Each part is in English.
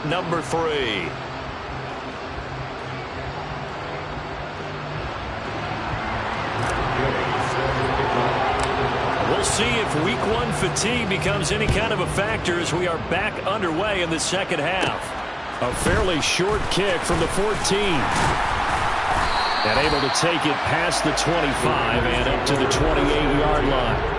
number 3. We'll see if week 1 fatigue becomes any kind of a factor as we are back underway in the second half. A fairly short kick from the 14. And able to take it past the 25 and up to the 28-yard line.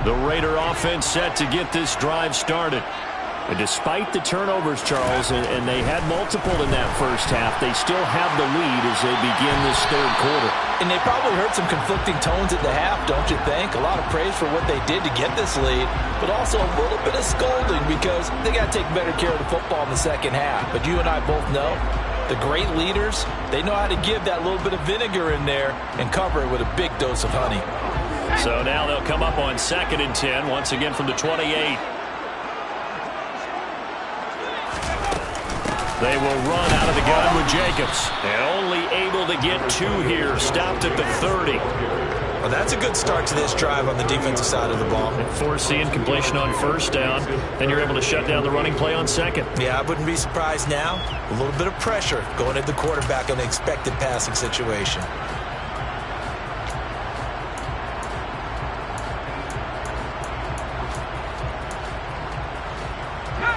The Raider offense set to get this drive started. And despite the turnovers, Charles, and they had multiple in that first half, they still have the lead as they begin this third quarter. And they probably heard some conflicting tones at the half, don't you think? A lot of praise for what they did to get this lead, but also a little bit of scolding because they got to take better care of the football in the second half. But you and I both know the great leaders, they know how to give that little bit of vinegar in there and cover it with a big dose of honey. So now they'll come up on 2nd and 10, once again from the 28. They will run out of the gun with Jacobs. And only able to get 2 here, stopped at the 30. Well, that's a good start to this drive on the defensive side of the ball. And forcing completion on first down. Then you're able to shut down the running play on second. Yeah, I wouldn't be surprised now. A little bit of pressure going at the quarterback on the expected passing situation.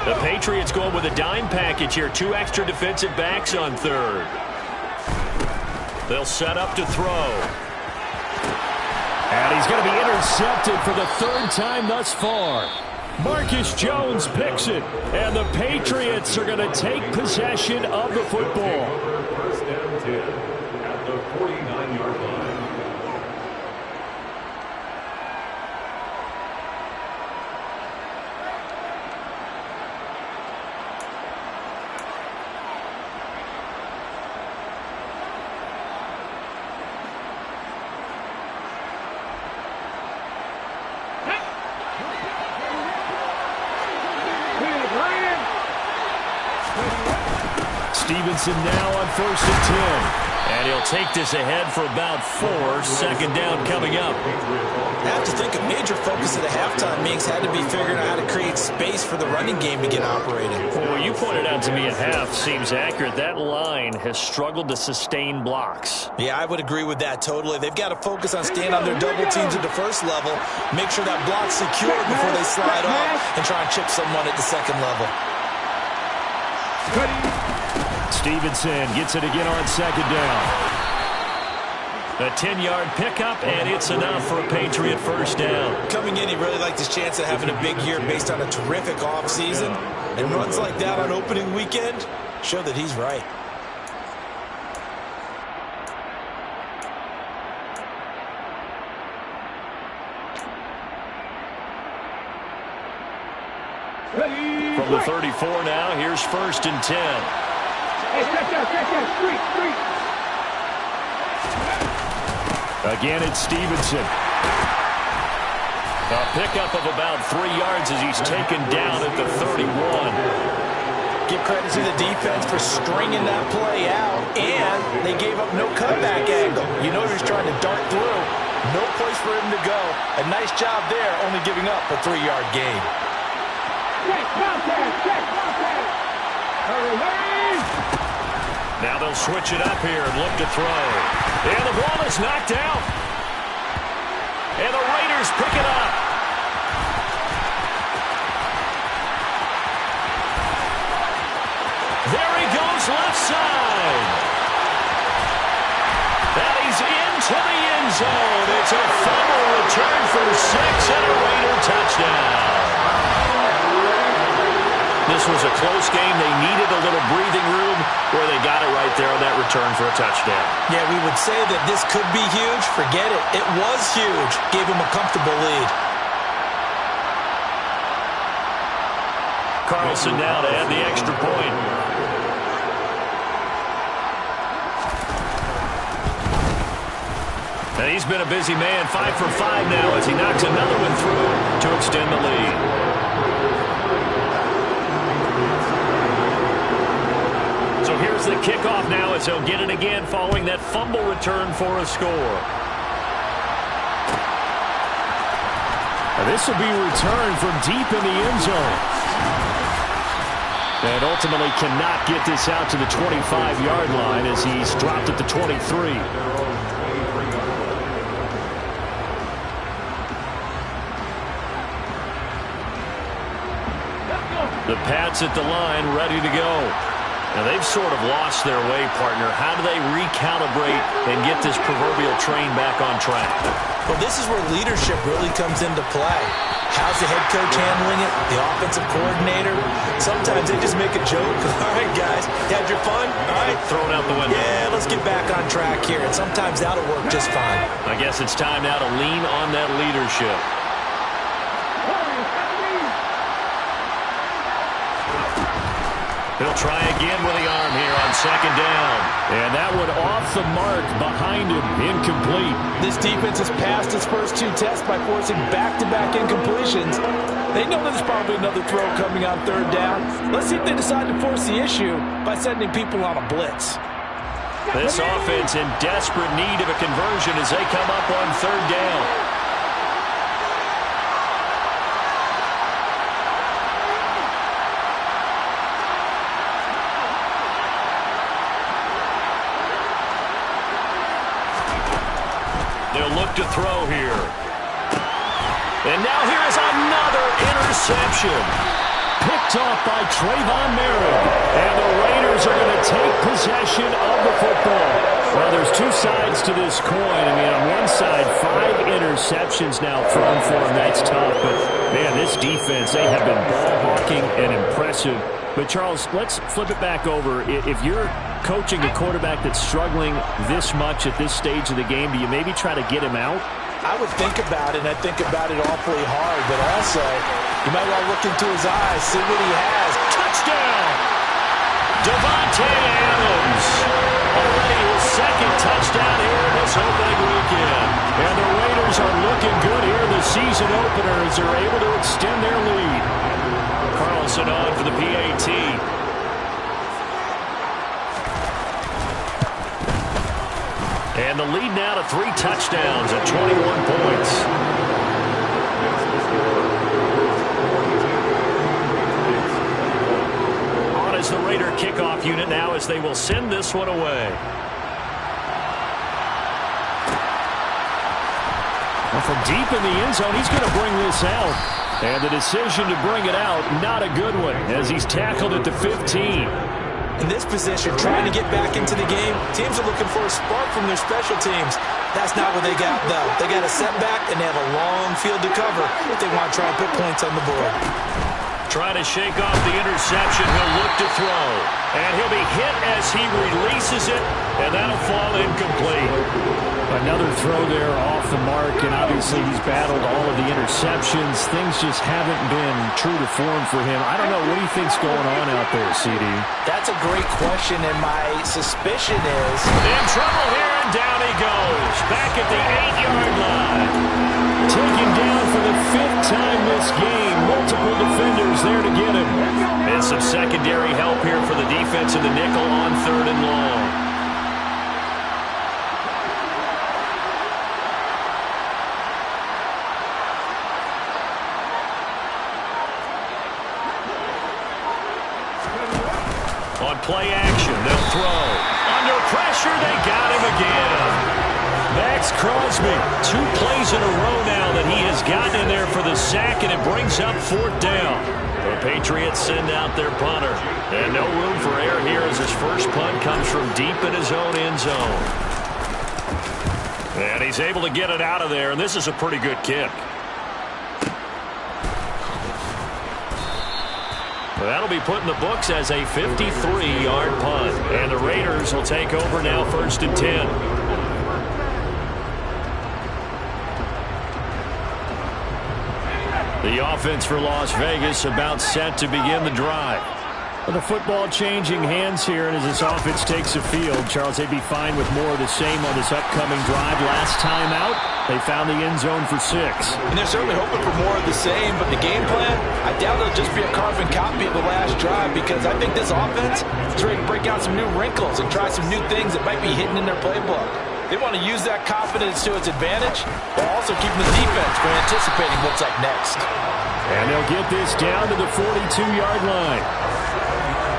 The Patriots going with a dime package here. 2 extra defensive backs on third. They'll set up to throw. And he's going to be intercepted for the 3rd time thus far. Marcus Jones picks it. And the Patriots are going to take possession of the football. First down 10 at the 49-yard line. Stevenson now on 1st and 10. And he'll take this ahead for about 4. 2nd down coming up. I have to think a major focus of the halftime meetings had to be figuring out how to create space for the running game to get operated. Well, you pointed out to me at half seems accurate. That line has struggled to sustain blocks. Yeah, I would agree with that totally. They've got to focus on staying on their double teams at the first level, make sure that block's secure before they slide off and try and chip someone at the second level. Stevenson gets it again on 2nd down. A 10-yard pickup, and it's enough for a Patriot first down. Coming in, he really liked his chance of having a big year based on a terrific offseason. And runs like that on opening weekend show that he's right. From the 34 now, here's 1st and 10. Again, it's Stevenson. A pickup of about 3 yards as he's taken down at the 31. Give credit to the defense for stringing that play out, and they gave up no cutback angle. You know he's trying to dart through. No place for him to go. A nice job there, only giving up a 3-yard gain. Now they'll switch it up here and look to throw. And the ball is knocked out. And the Raiders pick it up. There he goes, left side. And he's into the end zone. It's a fumble return for 6 and a Raider touchdown. This was a close game. They needed a little breathing room where they got it right there on that return for a touchdown. Yeah, we would say that this could be huge. Forget it. It was huge. Gave him a comfortable lead. Carlson now to add the extra point. And he's been a busy man, 5 for 5 now as he knocks another one through to extend the lead. So here's the kickoff now as he'll get it again following that fumble return for a score. And this will be returned from deep in the end zone. And ultimately cannot get this out to the 25-yard line as he's dropped at the 23. The Pats at the line, ready to go. Now, they've sort of lost their way, partner. How do they recalibrate and get this proverbial train back on track? Well, this is where leadership really comes into play. How's the head coach handling it? The offensive coordinator? Sometimes they just make a joke. All right, guys, you had your fun? All right. Throw it out the window. Yeah, let's get back on track here. And sometimes that'll work just fine. I guess it's time now to lean on that leadership. He'll try again with the arm here on second down. And that one off the mark behind him, incomplete. This defense has passed its first 2 tests by forcing back-to-back incompletions. They know there's probably another throw coming on third down. Let's see if they decide to force the issue by sending people on a blitz. This offense in desperate need of a conversion as they come up on third down. They'll look to throw here. And now here is another interception. Picked off by Trayvon Merritt. And the Raiders are going to take possession of the football. Well, there's 2 sides to this coin. I mean, on one side, 5 interceptions now thrown for him. That's tough. But, man, this defense, they have been ball hawking and impressive. But, Charles, let's flip it back over. If you're coaching a quarterback that's struggling this much at this stage of the game, do you maybe try to get him out? I would think about it, and I think about it awfully hard. But also, you might want to look into his eyes, see what he has. Touchdown! Devontae Adams. Already his 2nd touchdown here in this opening weekend. And the Raiders are looking good here in the season opener as they're able to extend their lead. Carlson on for the PAT. And the lead now to 3 touchdowns at 21 points. On is the Raider kickoff unit now as they will send this one away. Well, from deep in the end zone, he's going to bring this out. And the decision to bring it out, not a good one, as he's tackled at the 15. In this position, trying to get back into the game, teams are looking for a spark from their special teams. That's not what they got, though. They got a setback, and they have a long field to cover if they want to try and put points on the board. Trying to shake off the interception. He'll look to throw. And he'll be hit as he releases it, and that'll fall incomplete. Another throw there off the mark, and obviously he's battled all of the interceptions. Things just haven't been true to form for him. I don't know. What do you think's going on out there, CD? That's a great question, and my suspicion is... in trouble here, and down he goes. Back at the 8-yard line. this game. Multiple defenders there to get him. And some secondary help here for the defense in the nickel on 3rd and long. On play action, they'll throw. Under pressure, they got him again. Max Crosby, 2 plays in a row now that he has gotten in there for the sack, and it brings up 4th down. The Patriots send out their punter. And no room for error here as his first punt comes from deep in his own end zone. And he's able to get it out of there, and this is a pretty good kick. That'll be put in the books as a 53-yard punt. And the Raiders will take over now 1st and 10. The offense for Las Vegas about set to begin the drive. Well, the football changing hands here, and as this offense takes the field, Charles, they'd be fine with more of the same on this upcoming drive. Last time out, they found the end zone for 6. And they're certainly hoping for more of the same, but the game plan, I doubt it'll just be a carbon copy of the last drive, because I think this offense is ready to break out some new wrinkles and try some new things that might be hidden in their playbook. They want to use that confidence to its advantage, while also keeping the defense from anticipating what's up next. And they'll get this down to the 42-yard line.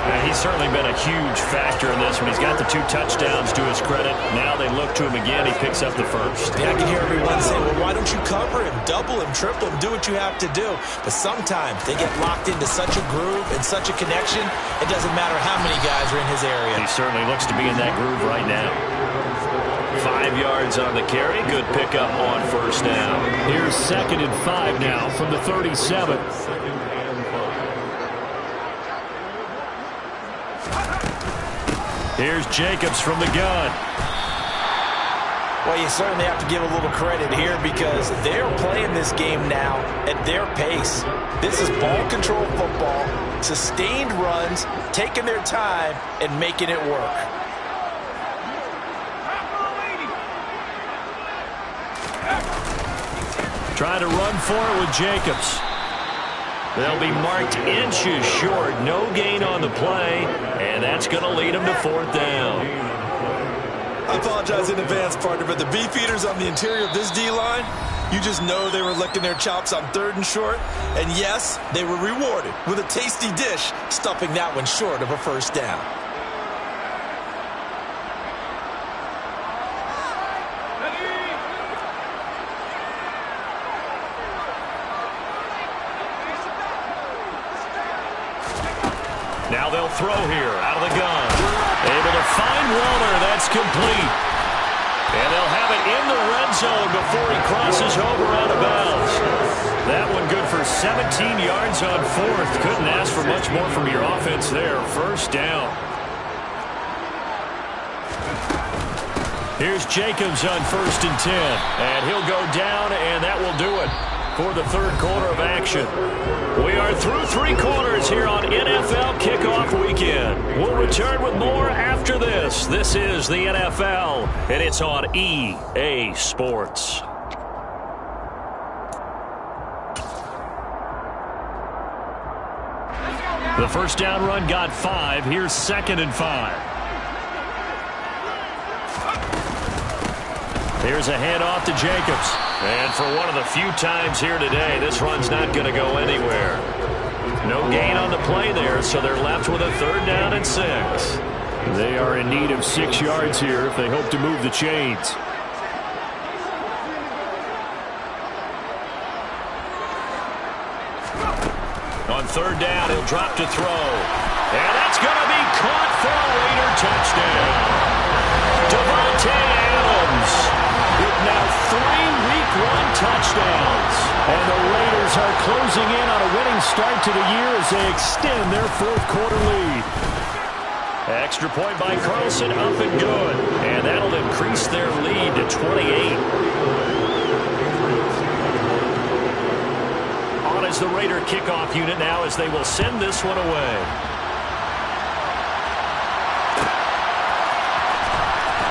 And he's certainly been a huge factor in this one. He's got the 2 touchdowns to his credit. Now they look to him again. He picks up the first. Yeah, I can hear everyone say, well, why don't you cover him, double him, triple him, do what you have to do. But sometimes they get locked into such a groove and such a connection, it doesn't matter how many guys are in his area. He certainly looks to be in that groove right now. 5 yards on the carry. Good pickup on 1st down. Here's 2nd and 5 now from the 37. Here's Jacobs from the gun. Well, you certainly have to give a little credit here because they're playing this game now at their pace. This is ball control football, sustained runs, taking their time, and making it work. Trying to run for it with Jacobs. They'll be marked inches short. No gain on the play, and that's going to lead them to 4th down. I apologize in advance, partner, but the beefeaters on the interior of this D-line, you just know they were licking their chops on 3rd and short. And yes, they were rewarded with a tasty dish, stuffing that one short of a 1st down. Now they'll throw here out of the gun. Able to find Waller. That's complete. And they'll have it in the red zone before he crosses over out of bounds. That one good for 17 yards on 4th. Couldn't ask for much more from your offense there. 1st down. Here's Jacobs on 1st and 10. And he'll go down, and that will do it for the 3rd quarter of action. We are through 3 quarters here on NFL Kickoff Weekend. We'll return with more after this. This is the NFL, and it's on EA Sports. The 1st down run got 5. Here's 2nd and 5. Here's a handoff to Jacobs. And for one of the few times here today, this run's not going to go anywhere. No gain on the play there, so they're left with a 3rd down and 6. They are in need of 6 yards here if they hope to move the chains. On 3rd down, he'll drop to throw. And that's going to be caught for a Raider touchdown. Devontae Adams with now 3 Week 1 touchdowns. And the Raiders are closing in on a winning start to the year as they extend their 4th quarter lead. Extra point by Carlson, up and good. And that'll increase their lead to 28. On is the Raider kickoff unit now as they will send this one away.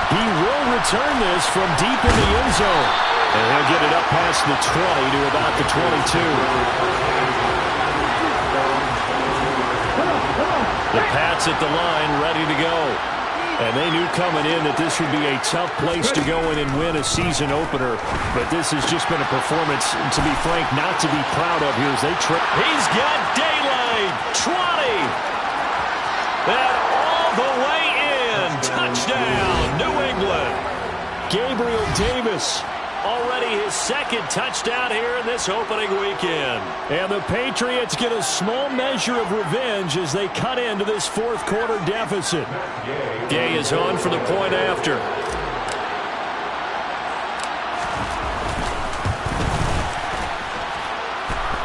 He will return this from deep in the end zone. And he'll get it up past the 20 to about the 22. The Pats at the line, ready to go. And they knew coming in that this would be a tough place to go in and win a season opener. But this has just been a performance, to be frank, not to be proud of here as they trip. He's got daylight. 20. And all the way in. Touchdown, New England. Gabriel Davis. Already his second touchdown here in this opening weekend. And the Patriots get a small measure of revenge as they cut into this fourth quarter deficit. Gay is on for the point after.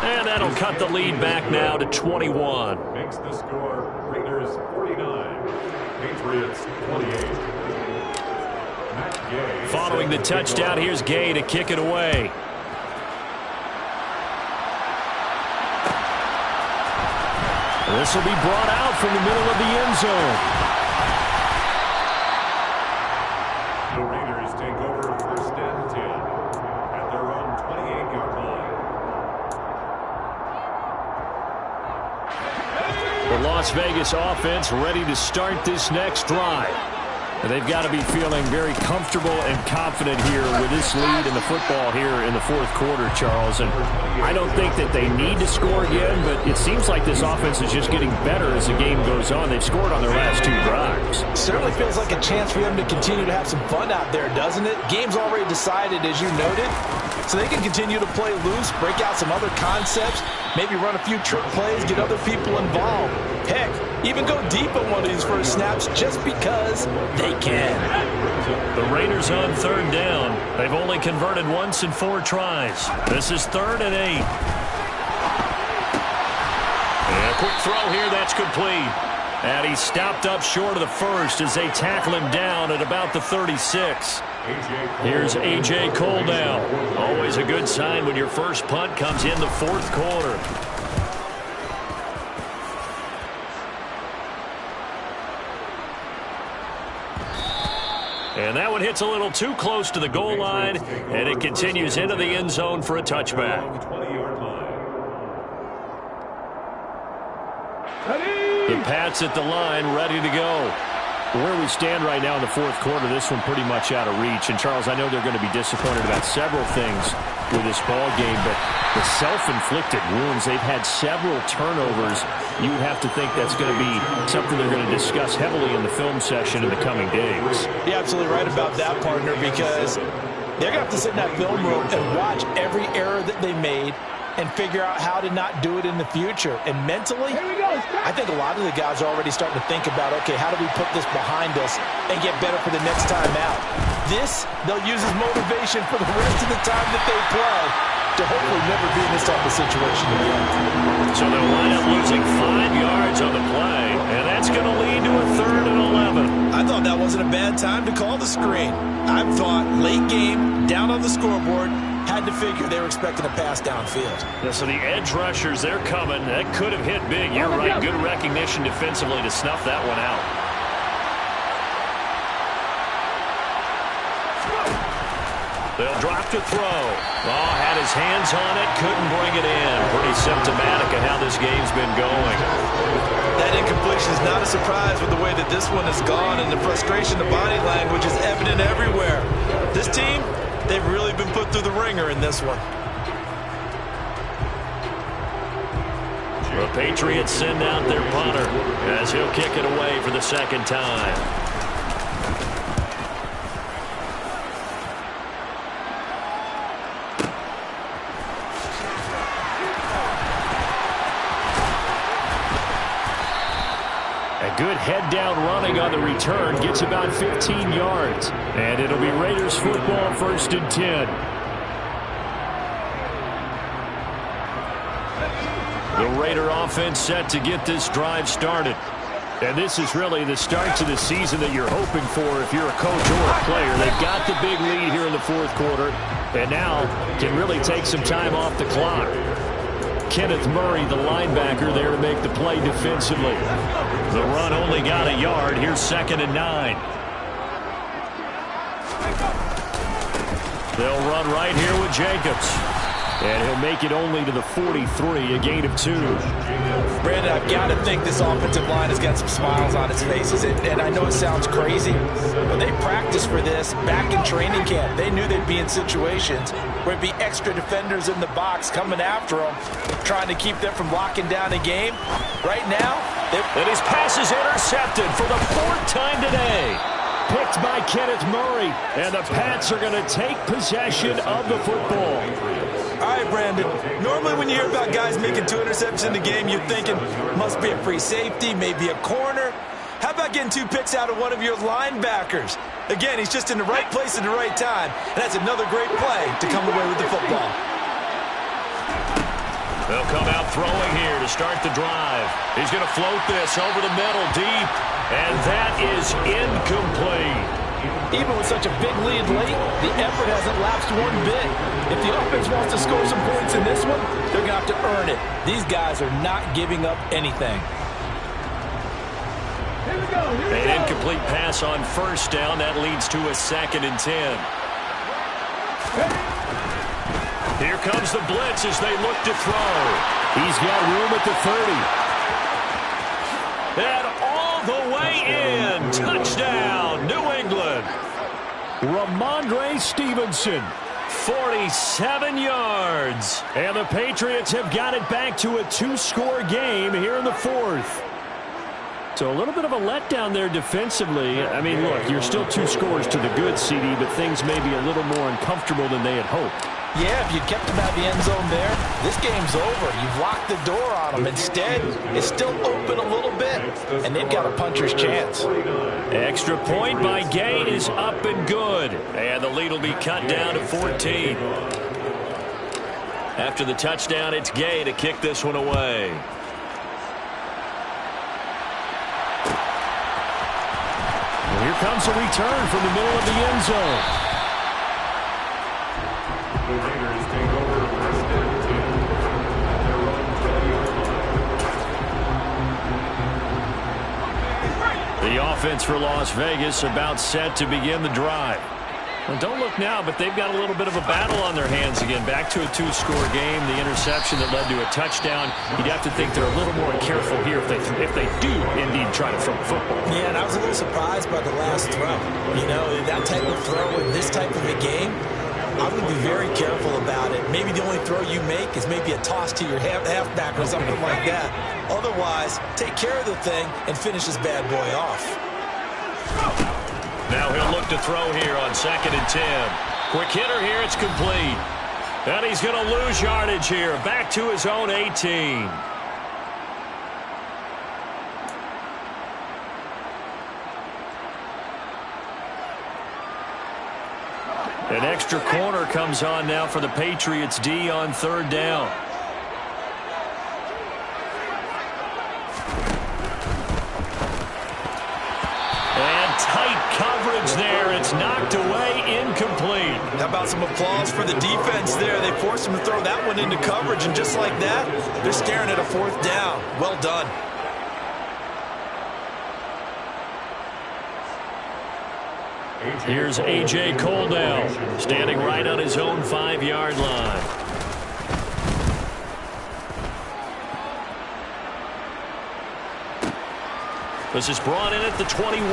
And that'll cut the lead back now to 21. Makes the score Raiders 49, Patriots 28. Following the touchdown, here's Gay to kick it away. This will be brought out from the middle of the end zone. The Raiders take over first and 10 at their own 28-yard line. The Las Vegas offense ready to start this next drive. And they've got to be feeling very comfortable and confident here with this lead in the football here in the fourth quarter, Charles. And I don't think that they need to score again, but it seems like this offense is just getting better as the game goes on. They've scored on their last two drives. Certainly feels like a chance for them to continue to have some fun out there, doesn't it? Game's already decided, as you noted, so they can continue to play loose, break out some other concepts, maybe run a few trick plays, get other people involved. Heck, even go deep on one of these first snaps just because they can. The Raiders on third down. They've only converted once in 4 tries. This is 3rd and 8. And a quick throw here, that's complete. And he stopped up short of the first as they tackle him down at about the 36. Here's A.J. Cole now. Always a good sign when your first punt comes in the fourth quarter. And that one hits a little too close to the goal line, and it continues into the end zone for a touchback. The Pats at the line, ready to go. Where we stand right now in the fourth quarter, this one pretty much out of reach. And, Charles, I know they're going to be disappointed about several things with this ball game, but the self-inflicted wounds, they've had several turnovers. You would have to think that's going to be something they're going to discuss heavily in the film session in the coming days. You're absolutely right about that, partner, because they're going to have to sit in that film room and watch every error that they made and figure out how to not do it in the future. And mentally, I think a lot of the guys are already starting to think about, okay, how do we put this behind us and get better for the next time out? This, they'll use as motivation for the rest of the time that they play to hopefully never be in this type of situation again. So they'll wind up losing 5 yards on the play, and that's going to lead to a 3rd and 11. I thought that wasn't a bad time to call the screen. I thought late game, down on the scoreboard, had to figure they were expecting a pass downfield. Yeah, so the edge rushers, they're coming. That could have hit big. You're right. Good recognition defensively to snuff that one out. They'll drop to throw. Oh, had his hands on it, couldn't bring it in. Pretty symptomatic of how this game's been going. That incompletion is not a surprise with the way that this one has gone, and the frustration, the body language is evident everywhere. This team, they've really been put through the ringer in this one. The Patriots send out their punter as he'll kick it away for the second time. A good head-down running on the return gets about 15 yards. And it'll be Raiders football, 1st and 10. The Raider offense set to get this drive started. And this is really the start to the season that you're hoping for if you're a coach or a player. They've got the big lead here in the fourth quarter, and now can really take some time off the clock. Kenneth Murray, the linebacker, there to make the play defensively. The run only got a yard. Here's 2nd and 9. They'll run right here with Jacobs. And he'll make it only to the 43, a gain of 2. Brandon, I've got to think this offensive line has got some smiles on its faces. And I know it sounds crazy, but they practiced for this back in training camp. They knew they'd be in situations where it'd be extra defenders in the box coming after them, trying to keep them from locking down a game. Right now, and his pass is intercepted for the 4th time today. Picked by Kenneth Murray, and the Pats are going to take possession of the football. All right, Brandon. Normally when you hear about guys making 2 interceptions in the game, you're thinking, must be a free safety, maybe a corner. How about getting 2 picks out of one of your linebackers? Again, he's just in the right place at the right time, and that's another great play to come away with the football. They'll come out throwing here to start the drive. He's going to float this over the middle deep, and that is incomplete. even with such a big lead late, the effort hasn't lapsed one bit. If the offense wants to score some points in this one, they're going to have to earn it. These guys are not giving up anything. An incomplete pass on first down. That leads to a 2nd and 10. Here comes the blitz as they look to throw. He's got room at the 30. And all the way in. Touchdown, New England. Ramondre Stevenson. 47 yards. And the Patriots have got it back to a 2-score game here in the 4th. So a little bit of a letdown there defensively. I mean, look, you're still 2 scores to the good, CD, but things may be a little more uncomfortable than they had hoped. Yeah, if you kept them out of the end zone there, this game's over. You've locked the door on them. Instead, it's still open a little bit, and they've got a puncher's chance. Extra point by Gay is up and good. And the lead will be cut down to 14. After the touchdown, it's Gay to kick this one away. Well, here comes a return from the middle of the end zone. The Raiders take over first and 10 at their own 20-yard line. The offense for Las Vegas about set to begin the drive. Well, don't look now, but they've got a little bit of a battle on their hands again. Back to a 2-score game. The interception that led to a touchdown. You'd have to think they're a little more careful here if they do indeed try to throw the football. Yeah, and I was a little surprised by the last throw. You know, that type of throw in this type of a game, I would be very careful about it. Maybe the only throw you make is maybe a toss to your halfback or something like that. Otherwise, take care of the thing and finish this bad boy off. Now he'll look to throw here on 2nd and 10. Quick hitter here, it's complete. And he's going to lose yardage here. Back to his own 18. An extra corner comes on now for the Patriots D on 3rd down. And tight coverage there. It's knocked away, incomplete. How about some applause for the defense there? They forced him to throw that one into coverage, and just like that, they're staring at a 4th down. Well done. Here's A.J. Cole now, standing right on his own 5-yard line. This is brought in at the 21.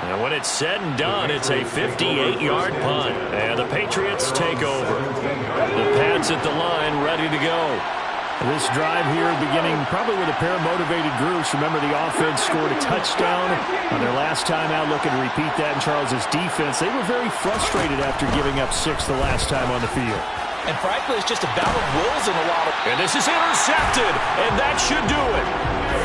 And when it's said and done, it's a 58-yard punt. And the Patriots take over. The Pats at the line, ready to go. This drive here beginning probably with a pair of motivated groups. Remember, the offense scored a touchdown on their last time out, looking to repeat that in Charles's defense. They were very frustrated after giving up 6 the last time on the field. And frankly, it's just a battle of wills in a lot of... And this is intercepted, and that should do it.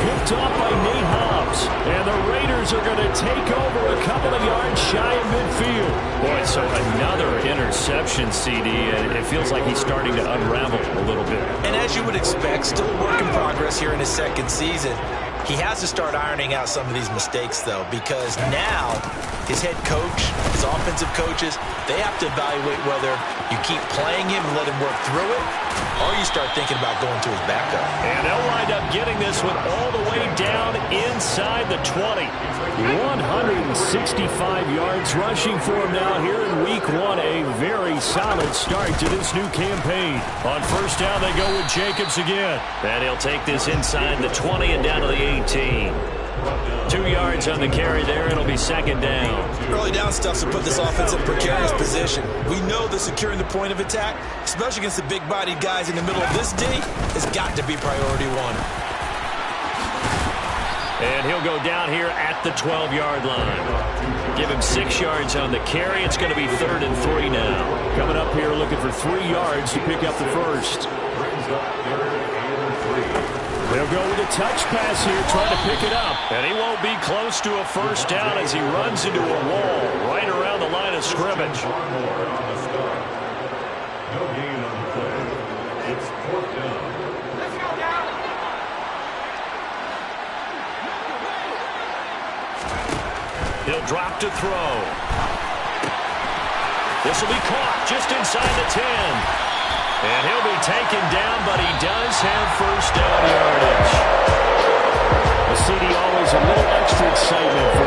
Picked off by Nate Hobbs. And the Raiders are going to take over a couple of yards shy of midfield. Boy, so another interception, CD, and it feels like he's starting to unravel a little bit. And as you would expect, still a work in progress here in his 2nd season. He has to start ironing out some of these mistakes, though, because now his head coach, his offensive coaches, they have to evaluate whether you keep playing him and let him work through it, or you start thinking about going to his backup. And they'll wind up getting this one all the way down inside the 20. 165 yards rushing for him now here in week 1. A very solid start to this new campaign. On first down, they go with Jacobs again. And he'll take this inside the 20 and down to the 18. 2 yards on the carry there. It'll be second down. Early down stuffs will put this offense in a precarious position. We know that securing the point of attack, especially against the big-bodied guys in the middle of this D, has got to be priority one. And he'll go down here at the 12-yard line. Give him 6 yards on the carry. It's going to be 3rd and 3 now. Coming up here looking for 3 yards to pick up the first. They'll go with a touch pass here, trying to pick it up. And he won't be close to a first down as he runs into a wall right around the line of scrimmage. No gain on the play. It's 4th down. He'll drop to throw. This will be caught just inside the 10. And he'll be taken down, but he does have first down yardage. A CD always a little extra excitement for